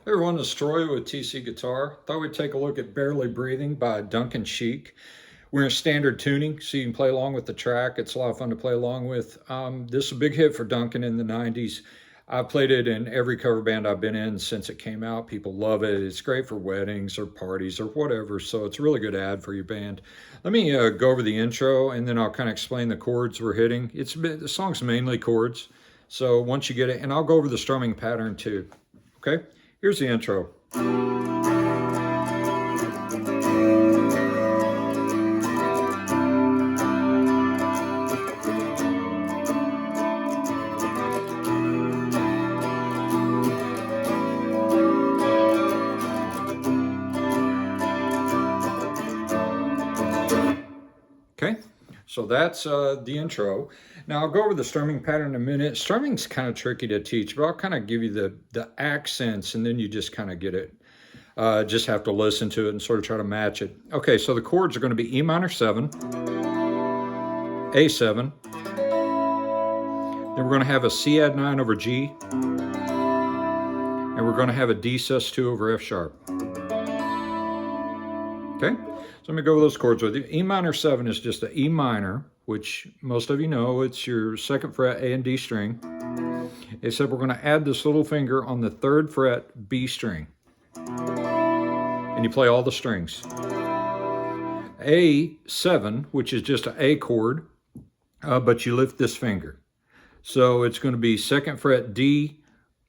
Hey everyone, it's Troy with TC Guitar. Thought we'd take a look at Barely Breathing by Duncan Sheik. We're in standard tuning, so you can play along with the track. It's a lot of fun to play along with. This is a big hit for Duncan in the 90s. I've played it in every cover band I've been in since it came out. People love it. It's great for weddings or parties or whatever, so it's a really good ad for your band. Let me go over the intro, and then I'll kind of explain the chords we're hitting. The song's mainly chords, so once you get it, and I'll go over the strumming pattern too. Okay? Here's the intro. Okay, so that's the intro. Now I'll go over the strumming pattern in a minute. Strumming's kind of tricky to teach, but I'll kind of give you the accents and then you just kind of get it. Just have to listen to it and sort of try to match it. Okay, so the chords are going to be E minor 7, A7, then we're going to have a C add 9 over G, and we're going to have a D sus2 over F sharp. Okay, so let me go over those chords with you. E minor 7 is just an E minor, which most of you know, it's your 2nd fret A and D string. Except we're going to add this little finger on the 3rd fret B string. And you play all the strings. A7, which is just an A chord, but you lift this finger. So it's going to be 2nd fret D,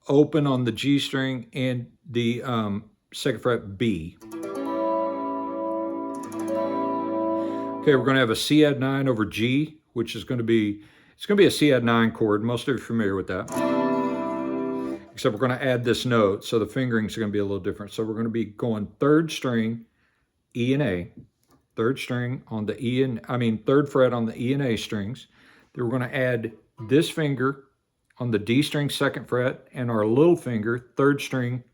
open on the G string, and the 2nd fret B. Okay, we're going to have a C add 9 over G, which is going to be, it's going to be a C add 9 chord. Most of you are familiar with that. Except we're going to add this note, so the fingerings are going to be a little different. So we're going to be going 3rd string, E and A, 3rd string on the E and, 3rd fret on the E and A strings. Then we're going to add this finger on the D string 2nd fret and our little finger 3rd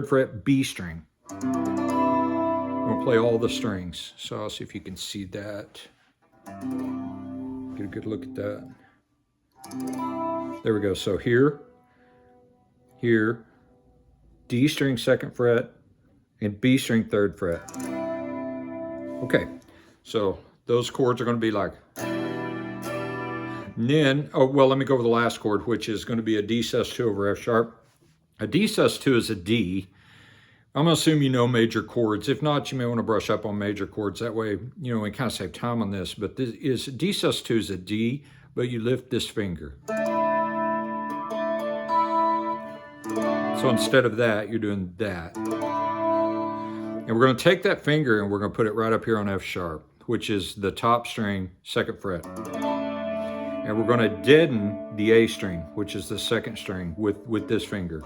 fret B string. We're going to play all the strings. So I'll see if you can see that. Get a good look at that. There we go. So here, D string 2nd fret, and B string 3rd fret. Okay, so those chords are going to be like. And then, let me go over the last chord, which is going to be a D sus2 over F sharp. A D sus2 is a D. I'm going to assume you know major chords. If not, you may want to brush up on major chords. That way, we kind of save time on this. But this is D sus2 is a D, but you lift this finger. So instead of that, you're doing that. And we're going to take that finger and we're going to put it right up here on F sharp, which is the top string, 2nd fret. And we're going to deaden the A string, which is the 2nd string, with this finger.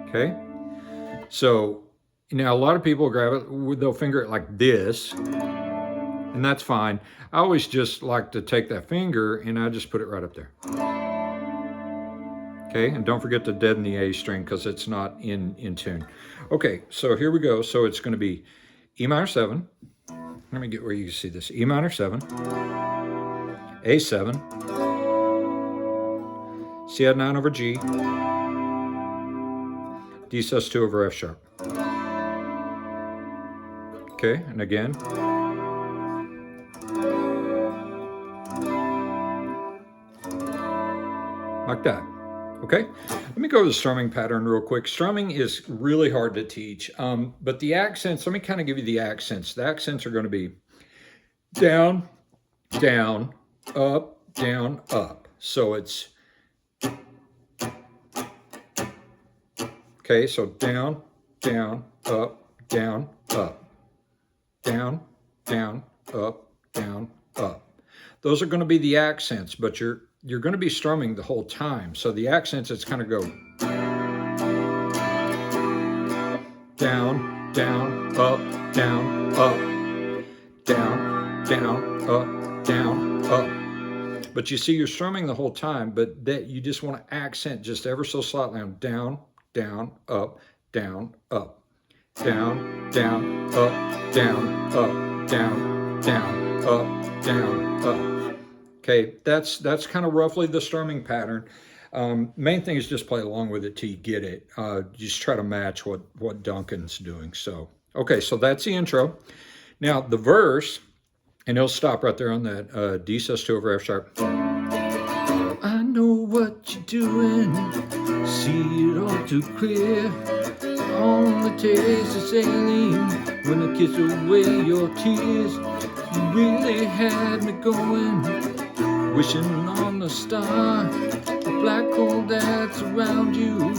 Okay? So now a lot of people grab it, they'll finger it like this, and that's fine. I always just like to take that finger and I just put it right up there. Okay, and don't forget to deaden the A string because it's not in tune. Okay, so here we go. So it's going to be E minor 7. Let me get where you can see this. E minor 7, A7, C add 9 over G, D sus2 over F sharp. Okay, and again. Like that. Okay, let me go to the strumming pattern real quick. Strumming is really hard to teach, but the accents, let me kind of give you the accents. The accents are going to be down, down, up, down, up. So it's, okay, so down, down, up, down, up. Down, down, up, down, up. Those are going to be the accents, but you're going to be strumming the whole time. So the accents, it's kind of go down, down, up, down, up, down, down, up, down, up. But you see, you're strumming the whole time, but that you just want to accent just ever so slightly on down, down, up, down, up, down, down, up, down, up, down, down, up, down, up. Okay, that's kind of roughly the strumming pattern. Main thing is just play along with it till you get it. Just try to match what Duncan's doing. So, okay, so that's the intro. Now the verse, and it'll stop right there on that D sus2 over F sharp. I know what you're doing, see it all too clear. Only taste of saline when I kiss away your tears. You really had me going, wishing on a star. The black hole that's around you,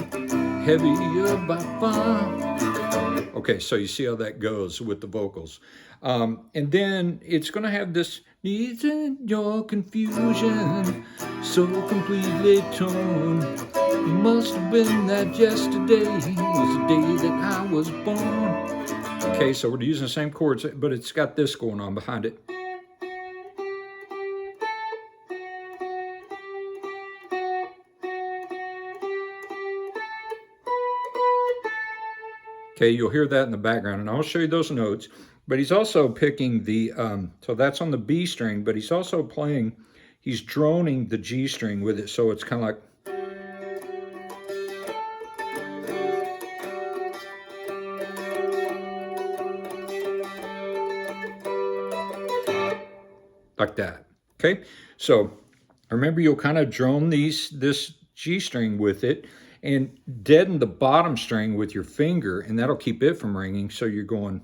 heavier by far. Okay, so you see how that goes with the vocals. And then it's going to have this needs in your confusion, so completely torn. It must have been that yesterday was the day that I was born. Okay, so we're using the same chords, but it's got this going on behind it. Okay, you'll hear that in the background, and I'll show you those notes. But he's also picking the, so that's on the B string, but he's also playing, he's droning the G string with it, so it's kind of like that. Okay, so remember, you'll kind of drone this G string with it and deaden the bottom string with your finger, and that'll keep it from ringing. So you're going.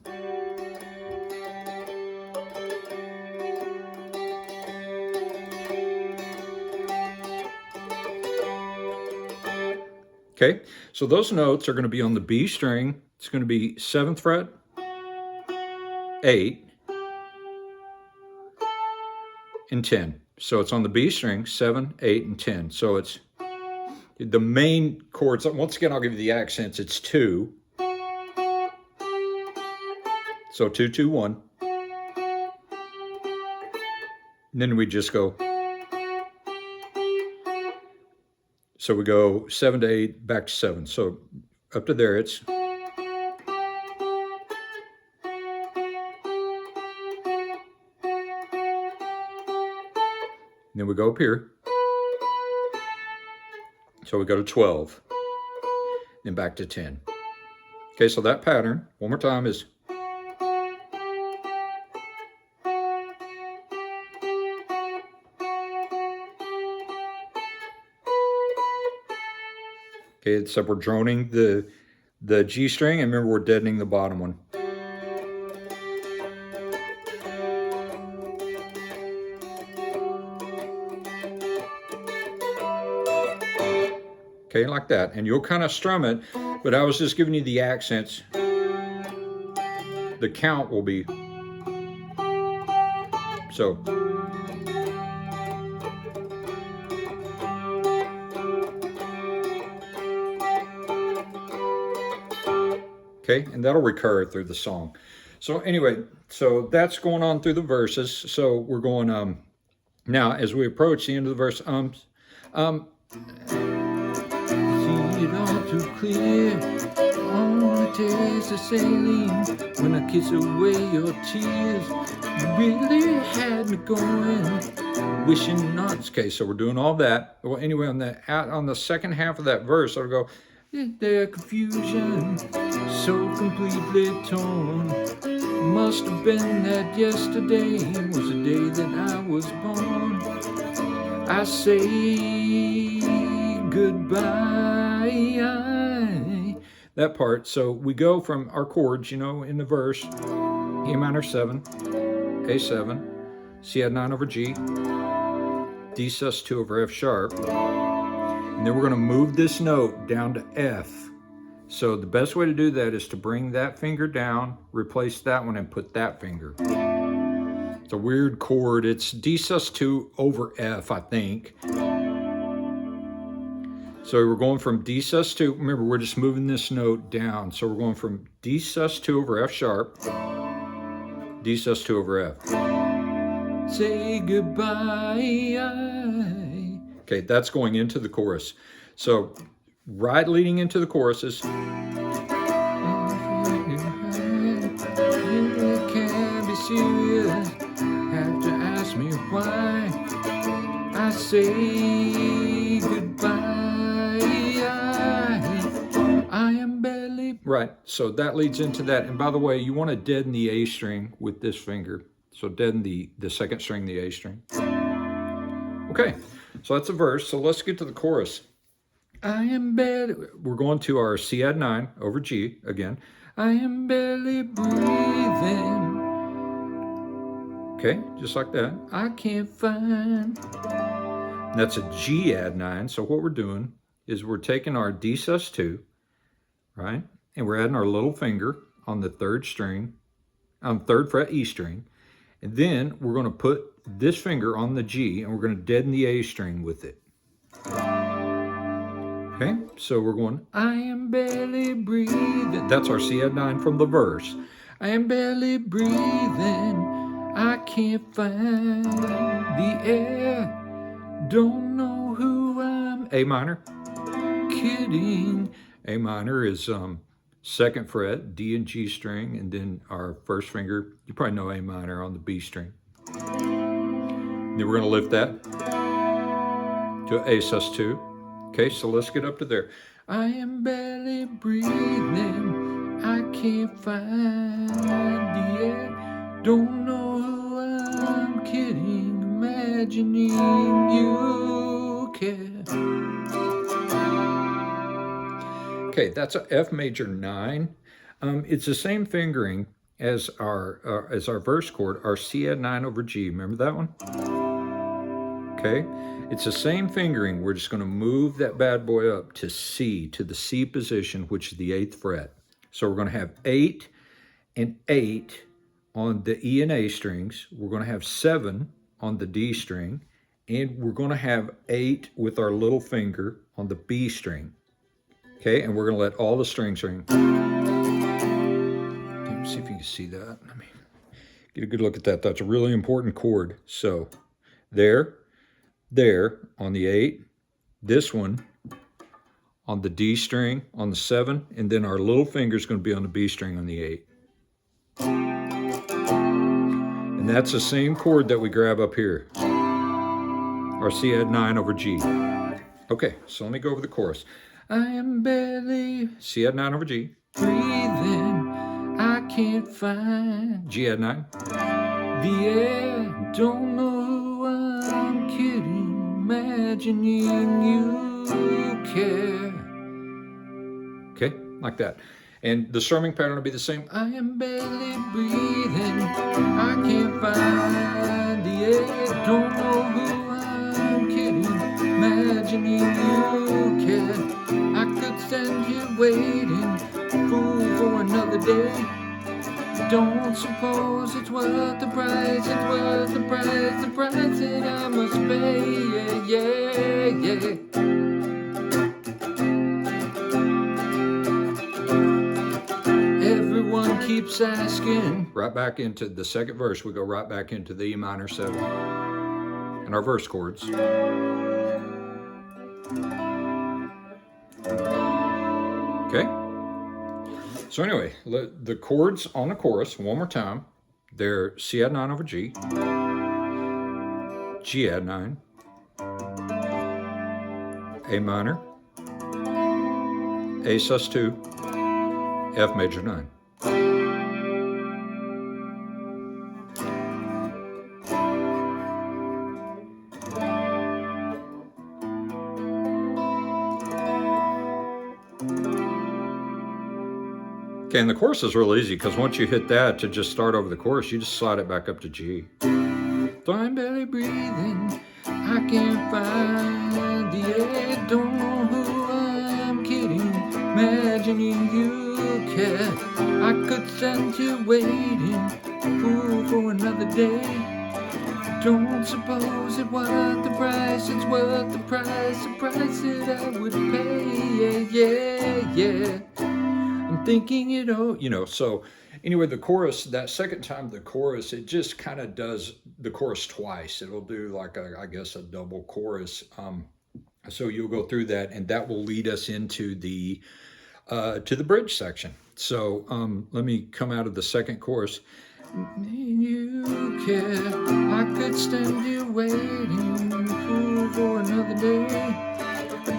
Okay, so those notes are going to be on the B string. It's going to be 7th fret, 8, and 10. So it's on the B string, 7, 8, and 10. So it's the main chords. Once again, I'll give you the accents. It's 2. So 2, 2, 1. And then we just go. So we go 7 to 8, back to 7. So up to there, it's. And then we go up here. So we go to 12, then back to 10. Okay, so that pattern, one more time, is. Okay, except we're droning the G string, and remember we're deadening the bottom one. Okay, like that, and you'll kind of strum it, but I was just giving you the accents. The count will be so. Okay, and that'll recur through the song. So anyway, so that's going on through the verses. So we're going now as we approach the end of the verse. See it all too clear. Only taste of saline when I kiss away your tears. You really had me going, wishing not. Okay, so we're doing all that. Well, anyway, on the second half of that verse, I'll go. Their confusion, so completely torn. Must have been that yesterday was the day that I was born. I say goodbye. That part. So we go from our chords, you know, in the verse: A minor 7, A7, C add 9 over G, D sus2 over F sharp. And then we're going to move this note down to F. So the best way to do that is to bring that finger down, replace that one, and put that finger. It's a weird chord. It's D sus2 over F, I think. So we're going from D sus2. Remember, we're just moving this note down. So we're going from D sus2 over F sharp, D sus2 over F. Say goodbye. Okay, that's going into the chorus. So right leading into the chorus is. You can't be serious. Have to ask me why. I say goodbye. Right, so that leads into that. And by the way, you want to deaden the A string with this finger. So deaden the second string, the A string. Okay, so that's a verse. So let's get to the chorus. I am barely, we're going to our C add 9 over G again. I am barely breathing. Okay, just like that. I can't find. And that's a G add 9. So what we're doing is we're taking our D sus2, right? And we're adding our little finger on the third string, on the third fret E string. And then we're going to put this finger on the G and we're going to deaden the A string with it. Okay, so we're going, I am barely breathing. That's our C add 9 from the verse. I am barely breathing. I can't find the air. Don't know who I'm. A minor. Kidding. A minor is second fret, D and G string, and then our first finger. You probably know A minor on the B string. Then we're going to lift that to A sus2. Okay, so let's get up to there. I am barely breathing. I can't find the air. Don't know who I'm kidding. Imagining you care. Okay, that's a F major 9. It's the same fingering as our verse chord, our C add 9 over G. Remember that one? Okay, it's the same fingering. We're just going to move that bad boy up to C, to the C position, which is the 8th fret. So we're going to have 8 and 8 on the E and A strings. We're going to have 7 on the D string, and we're going to have 8 with our little finger on the B string. Okay, and we're going to let all the strings ring. Let me see if you can see that. Let me get a good look at that. That's a really important chord. So there on the 8, this one on the D string on the 7, and then our little finger is going to be on the B string on the 8. And that's the same chord that we grab up here, our C add 9 over G. Okay, so let me go over the chorus. I am barely, C add 9 over G, breathing, I can't find, G add 9, the air, don't know who I'm kidding, imagining you care. Okay, like that. And the strumming pattern will be the same. I am barely breathing, I can't find the air, don't know who I'm kidding, imagining you care. I could stand here waiting, fool for another day. Don't suppose it's worth the price, it's worth the price that I must pay, yeah. Everyone keeps asking, right back into the second verse, we go right back into the E minor 7 and our verse chords. Okay, so anyway, the chords on the chorus, one more time, they're C add 9 over G, G add 9, A minor, A sus2, F major 9. Okay, and the chorus is real easy because once you hit that to just start over the chorus, you just slide it back up to G. So I'm barely breathing, I can't find the air, don't know who I'm kidding, imagining you care. I could stand here waiting, fool for another day. Don't suppose it worth the price, it's worth the price that I would pay, yeah. I'm thinking it all, so anyway, the chorus, that second time the chorus, it just kind of does the chorus twice. It'll do like, I guess, a double chorus. So you'll go through that, and that will lead us into the bridge section. So let me come out of the second chorus. You care, I could stand here waiting, fool for another day.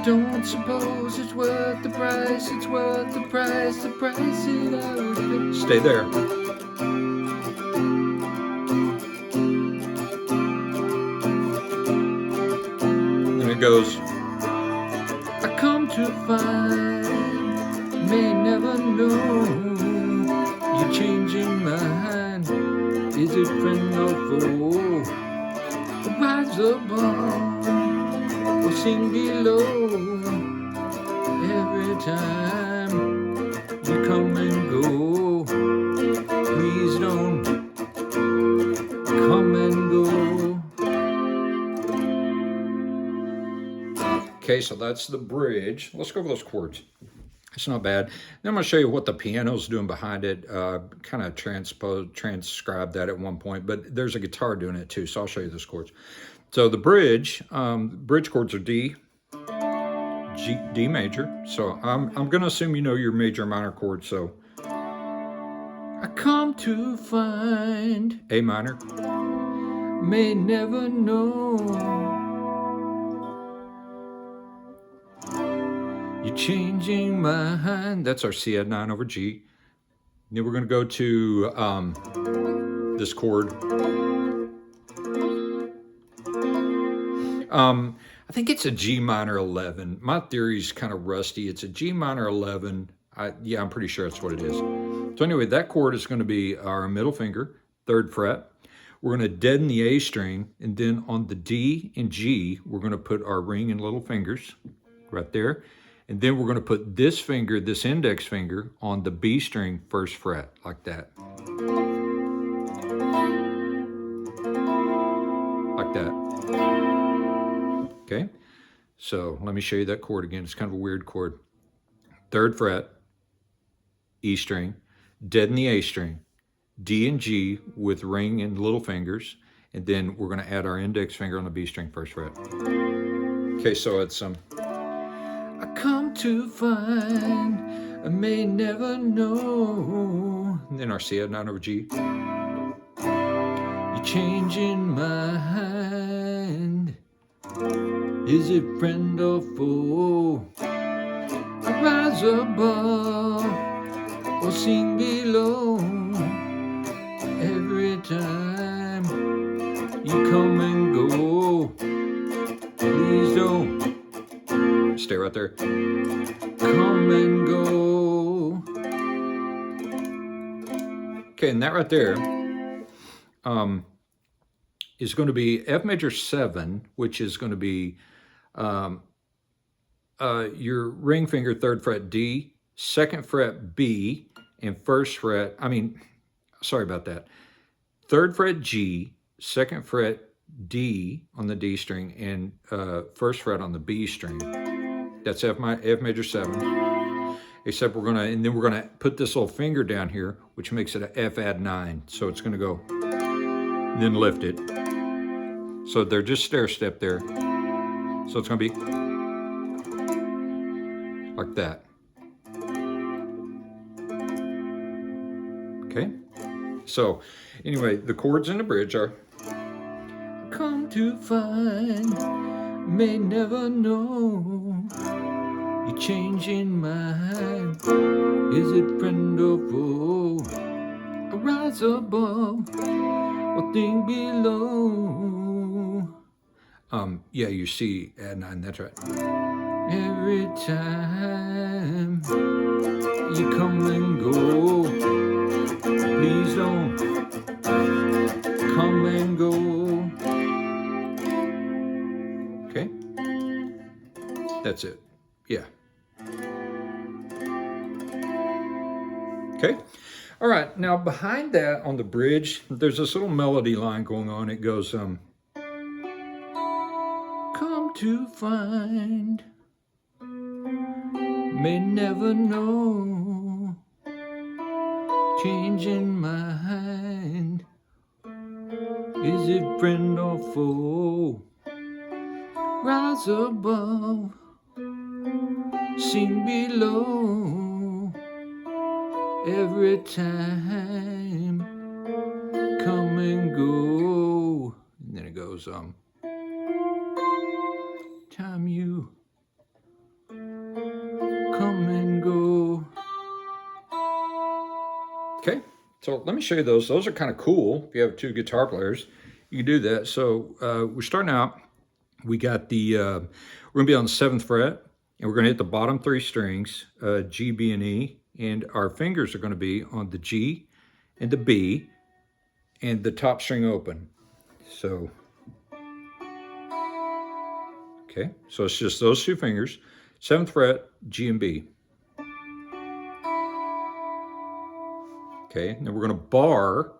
don't suppose it's worth the price, it's worth the price it I would pay. Stay there. Then it goes, I come to find, may never know, you're changing my mind. Is it friend or foe? Rise above or sing below. Every time you come and go, please don't come and go. Okay, so that's the bridge. Let's go over those chords. It's not bad. Then I'm going to show you what the piano's doing behind it. Kind of transcribed that at one point, but there's a guitar doing it too, so I'll show you those chords. So the bridge chords are D, G, D major. So I'm going to assume you know your major and minor chords. So I come to find A minor, may never know, you're changing my mind. That's our C add 9 over G. Then we're going to go to this chord. I think it's a G minor 11. My theory's kind of rusty. It's a G minor 11. Yeah, I'm pretty sure that's what it is. So anyway, that chord is going to be our middle finger, 3rd fret. We're going to deaden the A string, and then on the D and G, we're going to put our ring and little fingers right there. And then we're going to put this finger, this index finger, on the B string 1st fret, like that. Like that. Okay, so let me show you that chord again. It's kind of a weird chord. 3rd fret, E string, deaden the A string, D and G with ring and little fingers, and then we're going to add our index finger on the B string 1st fret. Okay, so it's I come to find, I may never know. And then our C add 9 over G. You're changing my mind. Is it friend or foe? I rise above or sing below. Every time you come and go, please don't stay right there. Come and go. Okay, and that right there is going to be F major 7, which is going to be your ring finger 3rd fret D, 2nd fret B, and 1st fret, sorry about that. 3rd fret G, 2nd fret D on the D string, and 1st fret on the B string. That's F major 7. Except we're gonna put this little finger down here, which makes it a F add 9. So it's gonna go, then lift it. So they're just stair step there. So it's gonna be like that. Okay. So anyway, the chords in the bridge are come to find, may never know, you're changing my mind. Is it friend or foe? I rise above or think below. Yeah, you see add 9, that's right. Every time you come and go, please don't come and go. Okay, that's it. Yeah. Okay. All right. Now behind that on the bridge, there's this little melody line going on. It goes, come to find, may never know, changing mind. Is it friend or foe? Rise above, sing below. Every time, come and go. And then it goes, time you Okay, so let me show you those. Those are kind of cool. If you have two guitar players, you can do that. So we're starting out. We got the, we're gonna be on the 7th fret, and we're gonna hit the bottom 3 strings, G, B, and E, and our fingers are gonna be on the G and the B, and the top string open. So, okay, so it's just those 2 fingers, 7th fret, G and B. Okay, and then we're gonna bar.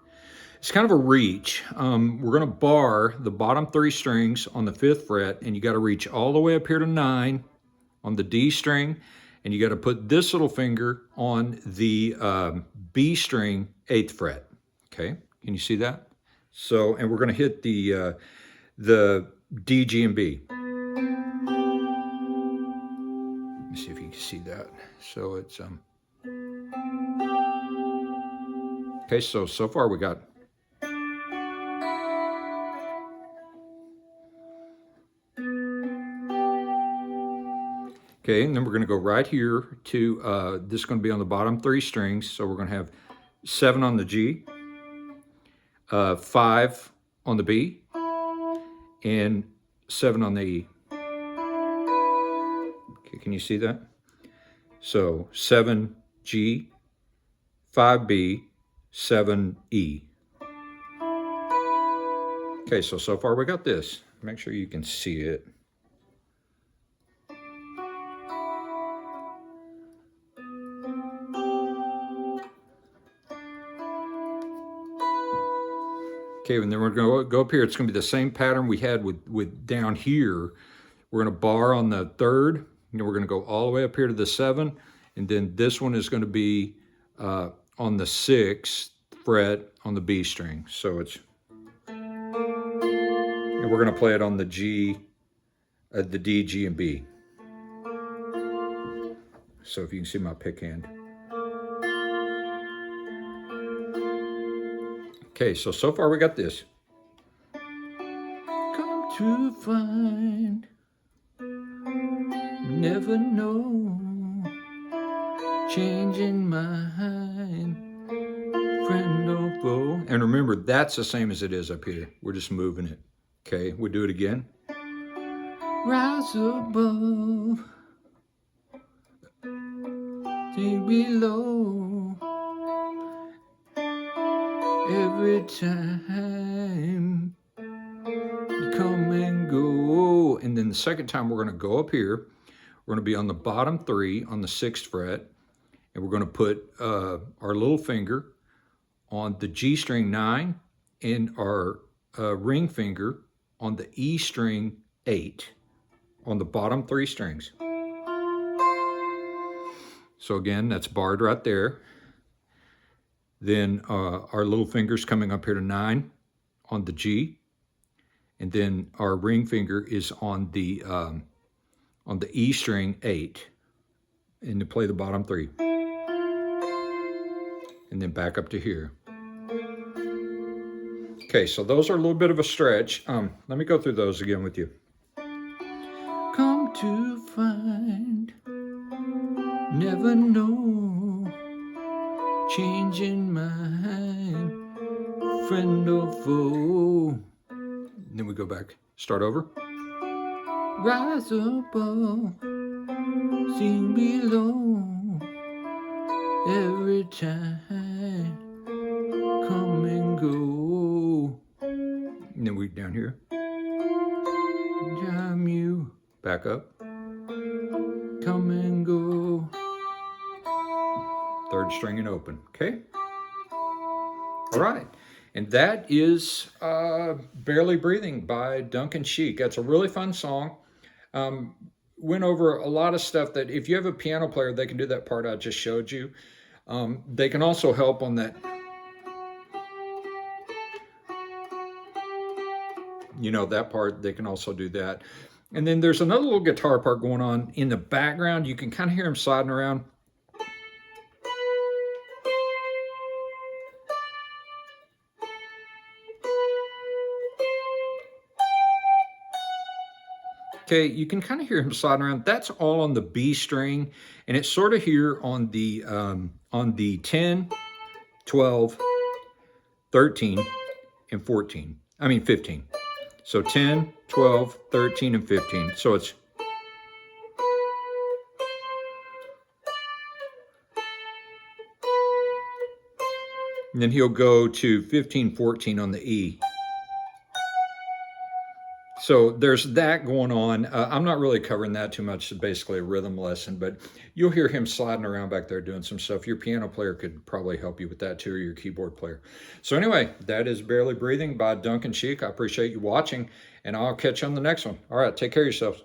It's kind of a reach. We're gonna bar the bottom 3 strings on the 5th fret, and you gotta reach all the way up here to 9 on the D string, and you gotta put this little finger on the B string 8th fret. Okay, can you see that? So, and we're gonna hit the D, G, and B. Let me see if you can see that. So it's, okay, so far we got, okay, and then we're gonna go right here to, this is gonna be on the bottom 3 strings. So we're gonna have 7 on the G, 5 on the B, and 7 on the E. Okay, can you see that? So 7 G, 5 B, 7 E. Okay, so far we got this. Make sure you can see it. Okay, and then we're gonna go up here. It's gonna be the same pattern we had with down here. We're gonna bar on the 3rd, and then we're gonna go all the way up here to the 7, and then this one is gonna be on the 6th fret on the B string. So it's, and we're gonna play it on the G, the D, G, and B. So if you can see my pick hand. Okay, so far we got this. Come to find, never know, changing mind, friend or foe. And remember, that's the same as it is up here. We're just moving it. Okay, we do it again. Rise above, sink below. Every time you come and go. And then the second time we're gonna go up here, we're gonna be on the bottom 3 on the 6th fret, and we're gonna put our little finger on the G string 9 and our ring finger on the E string 8 on the bottom 3 strings. So again, that's barred right there. Then our little finger's coming up here to 9 on the G, and then our ring finger is on the E string 8, and to play the bottom 3, and then back up to here. Okay, so those are a little bit of a stretch. Let me go through those again with you. Come to find, never know, changing mind, friend or foe. And then we go back, start over. Rise above, sink below, every time, come and go. And then we down here. Jam you, back up, come and go. 3rd string and open, okay? All right, and that is Barely Breathing by Duncan Sheik. That's a really fun song. Went over a lot of stuff that if you have a piano player, they can do that part I just showed you. They can also help on that, you know, that part, they can also do that. And then there's another little guitar part going on in the background. You can kind of hear him sliding around. Okay, you can kind of hear him sliding around. That's all on the B string, and it's sort of here on the 10 12, 13, and 14. I mean 15. So 10, 12, 13, and 15. So it's and then he'll go to 15, 14 on the E. So there's that going on. I'm not really covering that too much. It's basically a rhythm lesson, but you'll hear him sliding around back there doing some stuff. Your piano player could probably help you with that too, or your keyboard player. So anyway, that is Barely Breathing by Duncan Sheik. I appreciate you watching, and I'll catch you on the next one. All right, take care of yourselves.